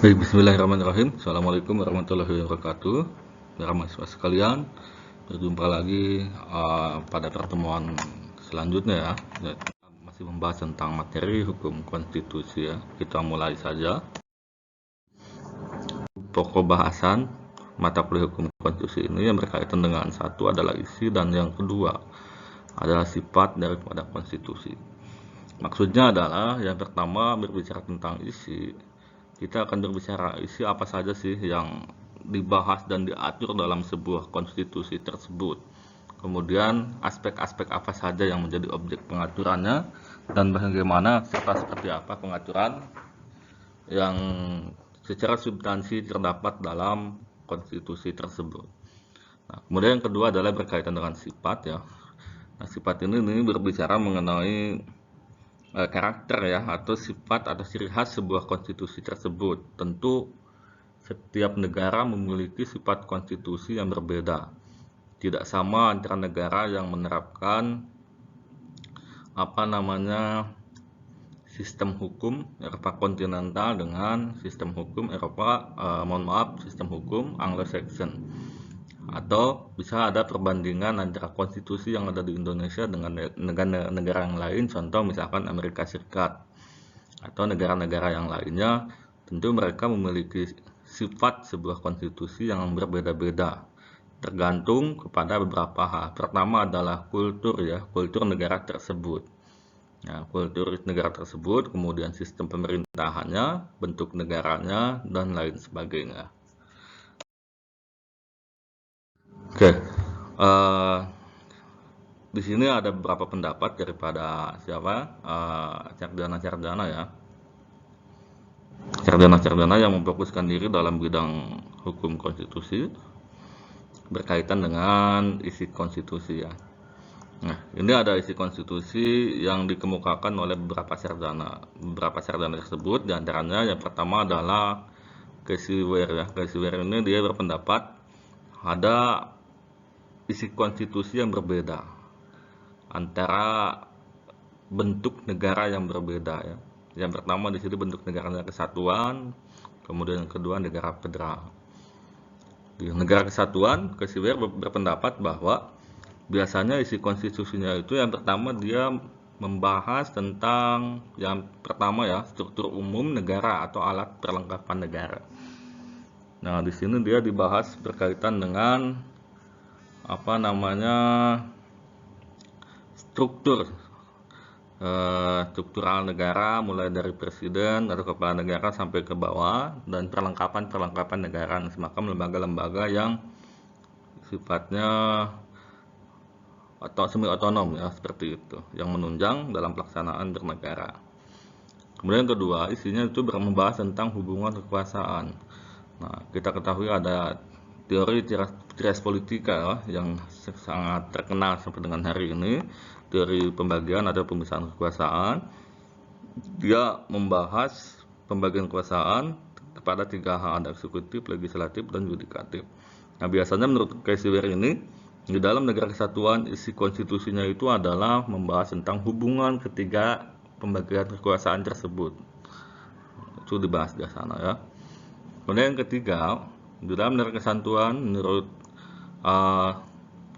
Baik, bismillahirrahmanirrahim. Assalamualaikum warahmatullahi wabarakatuh. Para mahasiswa sekalian, berjumpa lagi pada pertemuan selanjutnya ya. Masih membahas tentang materi hukum konstitusi ya. Kita mulai saja. Pokok bahasan mata kuliah hukum konstitusi ini yang berkaitan dengan satu adalah isi dan yang kedua adalah sifat daripada konstitusi. Maksudnya adalah yang pertama berbicara tentang isi. Kita akan berbicara isi apa saja sih yang dibahas dan diatur dalam sebuah konstitusi tersebut. Kemudian aspek-aspek apa saja yang menjadi objek pengaturannya dan bagaimana serta seperti apa pengaturan yang secara substansi terdapat dalam konstitusi tersebut. Nah, kemudian yang kedua adalah berkaitan dengan sifat ya. Nah, sifat ini berbicara mengenai karakter ya, atau sifat atau ciri khas sebuah konstitusi tersebut. Tentu setiap negara memiliki sifat konstitusi yang berbeda. Tidak sama antara negara yang menerapkan sistem hukum Eropa kontinental dengan sistem hukum sistem hukum Anglo-Saxon. Atau bisa ada perbandingan antara konstitusi yang ada di Indonesia dengan negara yang lain, contoh misalkan Amerika Serikat atau negara-negara yang lainnya. Tentu mereka memiliki sifat sebuah konstitusi yang berbeda-beda, tergantung kepada beberapa hal. Pertama adalah kultur ya, kultur negara tersebut. Nah, kultur negara tersebut, kemudian sistem pemerintahannya, bentuk negaranya, dan lain sebagainya. Oke, di sini ada beberapa pendapat daripada sarjana-sarjana ya, sarjana-sarjana yang memfokuskan diri dalam bidang hukum konstitusi berkaitan dengan isi konstitusi ya. Nah, ini ada isi konstitusi yang dikemukakan oleh beberapa sarjana. Beberapa sarjana tersebut, diantaranya yang pertama adalah Casey Ware ya. Casey Ware ini dia berpendapat ada isi konstitusi yang berbeda antara bentuk negara yang berbeda ya. Yang pertama di sini bentuk negaranya kesatuan, kemudian yang kedua negara federal. Di negara kesatuan, Casey Ware berpendapat bahwa biasanya isi konstitusinya itu yang pertama dia membahas tentang yang pertama ya, struktur umum negara atau alat perlengkapan negara. Nah, di sini dia dibahas berkaitan dengan struktural negara, mulai dari presiden atau kepala negara sampai ke bawah, dan perlengkapan negara semacam lembaga-lembaga yang sifatnya atau semi otonom ya, seperti itu, yang menunjang dalam pelaksanaan bernegara. Kemudian yang kedua, isinya itu membahas tentang hubungan kekuasaan. Nah, kita ketahui ada teori tres politika ya, yang sangat terkenal sampai dengan hari ini, teori pembagian atau pemisahan kekuasaan. Dia membahas pembagian kekuasaan kepada 3 hal, ada eksekutif, legislatif, dan yudikatif. Nah, biasanya menurut Casey Ware ini, di dalam negara kesatuan isi konstitusinya itu adalah membahas tentang hubungan ketiga pembagian kekuasaan tersebut. Itu dibahas di sana ya. Kemudian yang ketiga, di dalam negara kesatuan menurut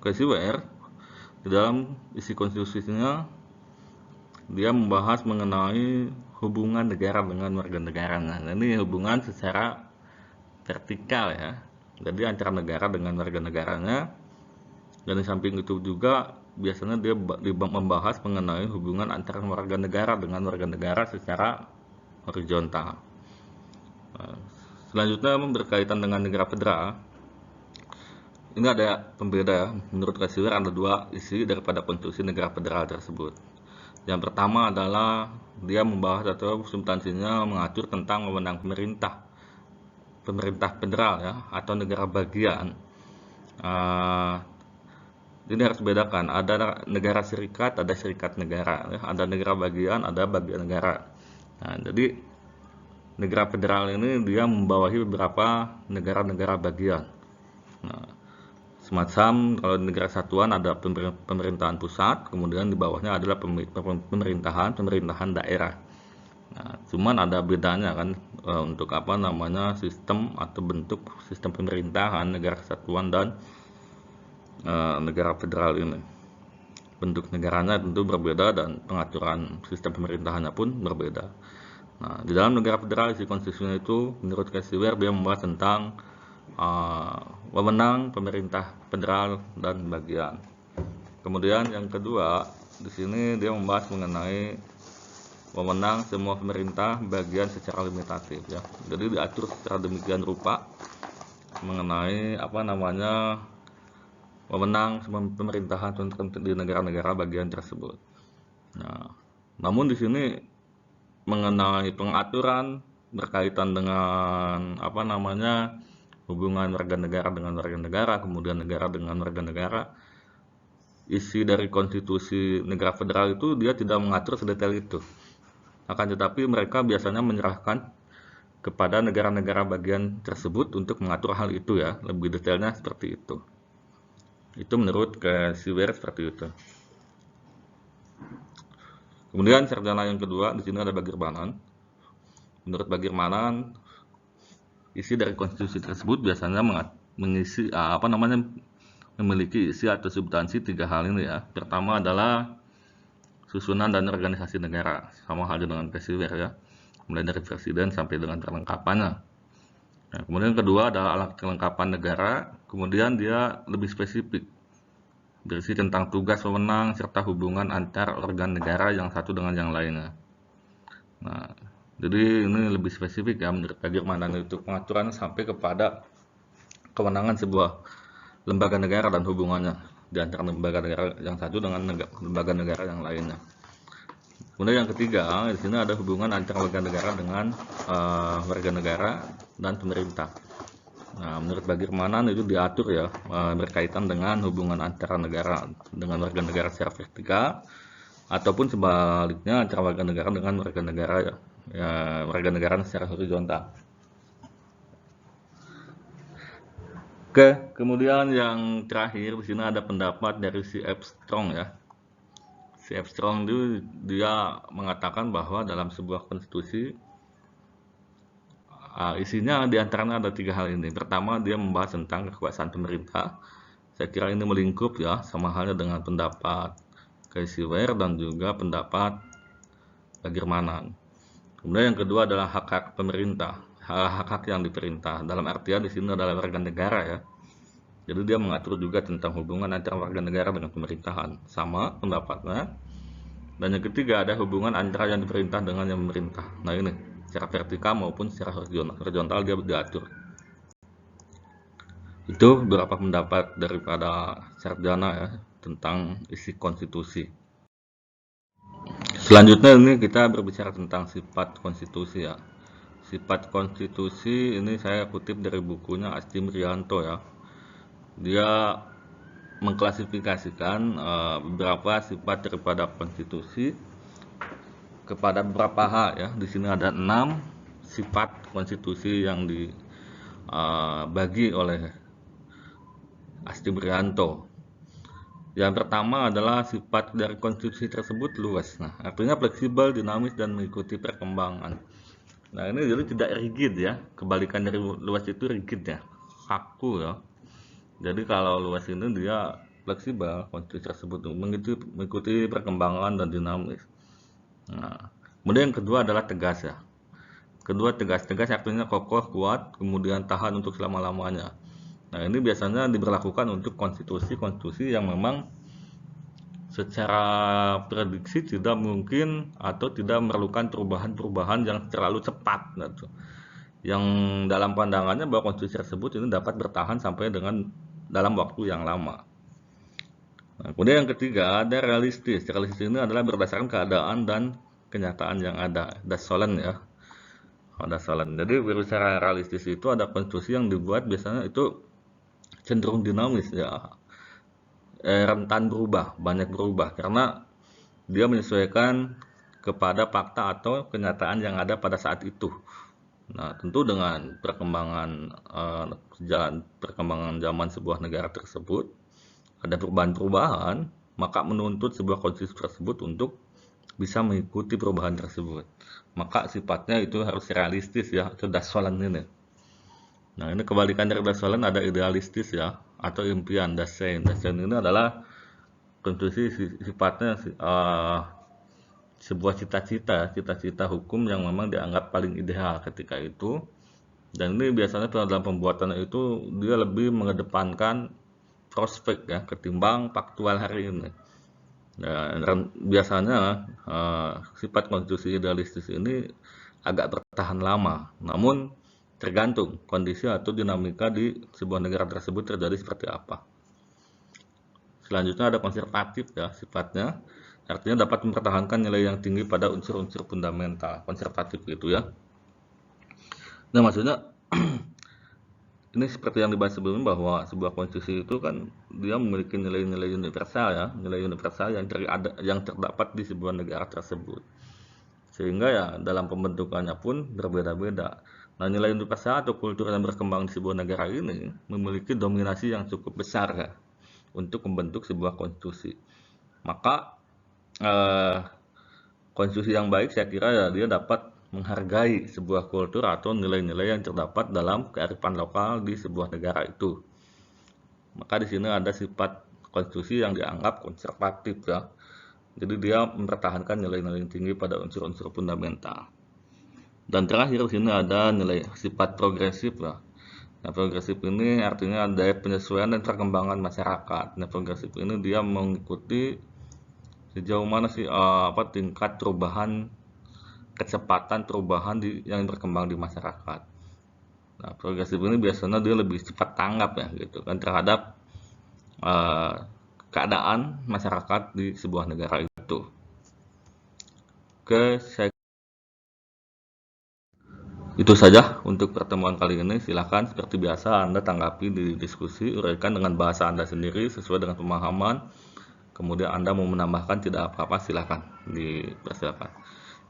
Casey Ware, di dalam isi konstitusinya dia membahas mengenai hubungan negara dengan warga negaranya. Nah, ini hubungan secara vertikal ya, jadi antara negara dengan warga negaranya. Dan di samping itu juga biasanya dia membahas mengenai hubungan antara warga negara dengan warga negara secara horizontal. Nah, selanjutnya berkaitan dengan negara federal. Ini ada pembeda ya. Menurut Casey Ware ada 2 isi daripada konstitusi negara federal tersebut. Yang pertama adalah dia membahas atau substansinya mengatur tentang wewenang pemerintah federal ya, atau negara bagian. Ini harus bedakan, ada negara serikat, ada serikat negara ya. Ada negara bagian, ada bagian negara. Nah, jadi negara federal ini dia membawahi beberapa negara-negara bagian. Nah, semacam kalau di negara satuan ada pemerintahan pusat, kemudian di bawahnya adalah pemerintahan daerah. Nah, cuman ada bedanya kan, untuk apa namanya sistem atau bentuk sistem pemerintahan negara kesatuan dan negara federal ini. Bentuk negaranya tentu berbeda dan pengaturan sistem pemerintahannya pun berbeda. Nah, di dalam negara federal isi konstitusinya itu menurut Cassiware dia membahas tentang wewenang pemerintah federal dan bagian. Kemudian yang kedua di sini dia membahas mengenai wewenang semua pemerintah bagian secara limitatif ya. Jadi diatur secara demikian rupa mengenai apa namanya wewenang semua pemerintahan di negara-negara bagian tersebut. Nah, namun di sini mengenai pengaturan berkaitan dengan apa namanya hubungan warga negara dengan warga negara, kemudian negara dengan warga negara, isi dari konstitusi negara federal itu dia tidak mengatur sedetail itu. Akan tetapi mereka biasanya menyerahkan kepada negara-negara bagian tersebut untuk mengatur hal itu ya, lebih detailnya seperti itu. Itu menurut Cassiware seperti itu. Kemudian sarjana yang kedua di sini ada Bagirmanan. Menurut Bagirmanan, isi dari konstitusi tersebut biasanya mengisi memiliki isi atau substansi 3 hal ini ya. Pertama adalah susunan dan organisasi negara, sama halnya dengan Cassiware ya, mulai dari presiden sampai dengan perlengkapannya. Nah, kemudian kedua adalah alat kelengkapan negara, kemudian dia lebih spesifik, berisi tentang tugas, wewenang, serta hubungan antar organ negara yang satu dengan yang lainnya. Nah, jadi ini lebih spesifik ya menurut Bagirmanan itu pengaturan sampai kepada kewenangan sebuah lembaga negara dan hubungannya di antara lembaga negara yang satu dengan lembaga negara yang lainnya. Kemudian yang ketiga, di sini ada hubungan antara warga negara dengan warga negara dan pemerintah. Nah, menurut Bagirmanan itu diatur ya berkaitan dengan hubungan antara negara dengan warga negara secara vertikal ataupun sebaliknya antara warga negara dengan warga negara warga negara secara horizontal. Oke, kemudian yang terakhir di sini ada pendapat dari si Armstrong ya. Si Armstrong itu dia mengatakan bahwa dalam sebuah konstitusi isinya diantaranya ada 3 hal ini. Pertama dia membahas tentang kekuasaan pemerintah. Saya kira ini melingkup ya sama halnya dengan pendapat Cassiware dan juga pendapat Bagirmanan. Kemudian yang kedua adalah hak-hak pemerintah. Hak-hak yang diperintah dalam artian di sini adalah warga negara ya. Jadi dia mengatur juga tentang hubungan antara warga negara dengan pemerintahan, sama pendapatnya. Dan yang ketiga ada hubungan antara yang diperintah dengan yang memerintah. Nah ini secara vertikal maupun secara horizontal dia diatur. Itu beberapa pendapat daripada sarjana ya tentang isi konstitusi. Selanjutnya ini kita berbicara tentang sifat konstitusi ya. Sifat konstitusi ini saya kutip dari bukunya Astim Rianto ya. Dia mengklasifikasikan beberapa sifat daripada konstitusi kepada beberapa hal ya. Di sini ada 6 sifat konstitusi yang dibagi oleh Astim Rianto. Yang pertama adalah sifat dari konstitusi tersebut luas. Nah, artinya fleksibel, dinamis dan mengikuti perkembangan. Nah, ini jadi tidak rigid ya. Kebalikan dari luas itu rigid ya, kaku ya. Jadi kalau luas ini dia fleksibel, konstitusi tersebut mengikuti perkembangan dan dinamis. Nah, kemudian yang kedua adalah tegas ya. Kedua tegas artinya kokoh, kuat, kemudian tahan untuk selama-lamanya. Nah, ini biasanya diberlakukan untuk konstitusi yang memang secara prediksi tidak mungkin atau tidak memerlukan perubahan-perubahan yang terlalu cepat gitu. Yang dalam pandangannya bahwa konstitusi tersebut ini dapat bertahan sampai dengan dalam waktu yang lama. Nah, kemudian yang ketiga ada realistis. Realistis ini adalah berdasarkan keadaan dan kenyataan yang ada. Dasolen ya. Dasolen. Jadi secara realistis itu ada konstitusi yang dibuat biasanya itu cenderung dinamis ya. Rentan berubah, banyak berubah karena dia menyesuaikan kepada fakta atau kenyataan yang ada pada saat itu. Nah, tentu dengan perkembangan zaman sebuah negara tersebut ada perubahan-perubahan, maka menuntut sebuah konstitusi tersebut untuk bisa mengikuti perubahan tersebut. Maka sifatnya itu harus realistis ya, itu dasolan ini. Nah, ini kebalikan dari dasolan ada idealistis ya, atau impian, dasein. Dasein ini adalah konstitusi sifatnya sebuah cita-cita hukum yang memang dianggap paling ideal ketika itu. Dan ini biasanya dalam pembuatannya itu dia lebih mengedepankan prospek ya ketimbang faktual hari ini. Dan biasanya sifat konstitusi idealistis ini agak bertahan lama, namun tergantung kondisi atau dinamika di sebuah negara tersebut terjadi seperti apa. Selanjutnya ada konservatif ya sifatnya, artinya dapat mempertahankan nilai yang tinggi pada unsur-unsur fundamental, konservatif gitu ya. Nah maksudnya ini seperti yang dibahas sebelumnya bahwa sebuah konstitusi itu kan dia memiliki nilai-nilai universal ya, nilai universal yang terdapat di sebuah negara tersebut. Sehingga ya dalam pembentukannya pun berbeda-beda. Nah, nilai universal atau kultur yang berkembang di sebuah negara ini memiliki dominasi yang cukup besar ya untuk membentuk sebuah konstitusi. Maka konstitusi yang baik saya kira ya dia dapat menghargai sebuah kultur atau nilai-nilai yang terdapat dalam kearifan lokal di sebuah negara itu. Maka di sini ada sifat konstitusi yang dianggap konservatif ya. Jadi dia mempertahankan nilai-nilai yang tinggi pada unsur-unsur fundamental. Dan terakhir di sini ada nilai sifat progresif ya. Nah, progresif ini artinya ada penyesuaian dan perkembangan masyarakat. Nah, progresif ini dia mengikuti sejauh mana sih tingkat perubahan, kecepatan perubahan yang berkembang di masyarakat. Nah, progresif ini biasanya dia lebih cepat tanggap ya gitu kan terhadap keadaan masyarakat di sebuah negara itu. Oke, itu saja untuk pertemuan kali ini. Silakan seperti biasa Anda tanggapi di diskusi, uraikan dengan bahasa Anda sendiri sesuai dengan pemahaman. Kemudian Anda mau menambahkan tidak apa-apa, silakan dipersilakan.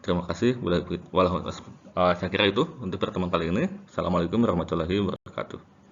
Terima kasih. Saya kira itu untuk pertemuan kali ini. Assalamualaikum warahmatullahi wabarakatuh.